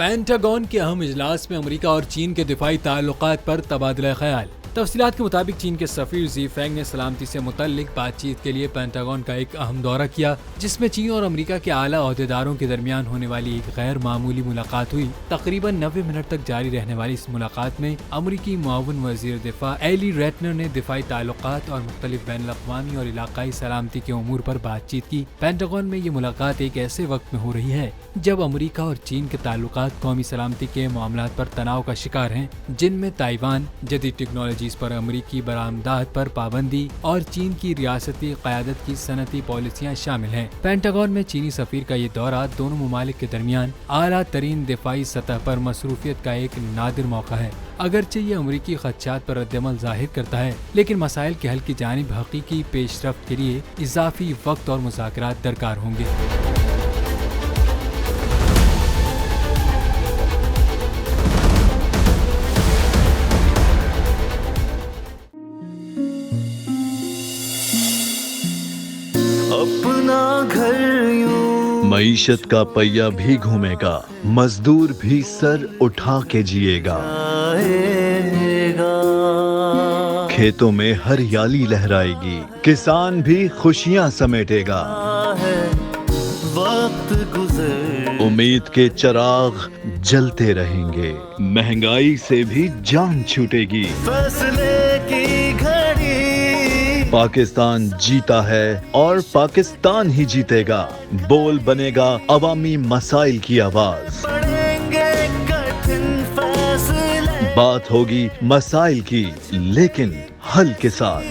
Pentagon के अहम इजलास में अमेरिका और चीन के दिफाई ताल्लुकात पर तबादला ख्याल। तफसीलात के मुताबिक चीन के सफीर जी फेंग ने सलामती से मुतल्लिक बातचीत के लिए पेंटागन का एक अहम दौरा किया, जिसमें चीन और अमेरिका के आला ओहदेदारों के दरमियान होने वाली एक गैर मामूली मुलाकात हुई। तकरीबन 90 मिनट तक जारी रहने वाली इस मुलाकात में अमरीकी मुआविन वजीर दिफा एली रेटनर ने दिफाई ताल्लुकात और मुख्तलिफ बैनुल अक़वामी और इलाकाई सलामती के उमूर पर बातचीत की। पेंटागन में ये मुलाकात एक ऐसे वक्त में हो रही है जब अमेरिका और चीन के ताल्लुकात कौमी सलामती के मामलात पर तनाव का शिकार हैं, जिनमें ताइवान, जदीद टेक्नोलॉजीज पर अमेरिकी बरामदात पर पाबंदी और चीन की रियासती क़यादत की सनती पॉलिसियां शामिल हैं। पेंटागन में चीनी सफीर का ये दौरा दोनों ममालिक के दरमियान आला तरीन दिफाई सतह पर मसरूफियत का एक नादिर मौका है। अगरचे ये अमरीकी खदशात पर रद्दअमल जाहिर करता है, लेकिन मसाइल के हल की जानिब हकीकी पेशरफ्त के लिए इजाफी वक्त और मुज़ाकरात दरकार होंगे। अपना घर यूं मईशत का पहिया भी घूमेगा, मजदूर भी सर उठा के जिएगा। आएगा। खेतों में हरियाली लहराएगी, किसान भी खुशियां समेटेगा। है वक्त गुजर उम्मीद के चिराग जलते रहेंगे, महंगाई से भी जान छूटेगी। फैसले की घड़ी पाकिस्तान जीता है और पाकिस्तान ही जीतेगा। बोल बनेगा अवामी मसाइल की आवाज। पड़ेंगे कठिन फैसले। बात होगी मसाइल की, लेकिन हल के साथ।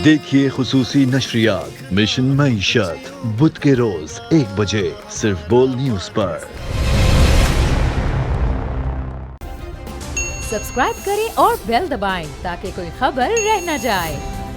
देखिए खुसूसी नशरियात मिशन मईशत बुध के रोज 1 बजे सिर्फ बोल न्यूज पर। सब्सक्राइब करें और बेल दबाएं ताकि कोई खबर रह न जाए।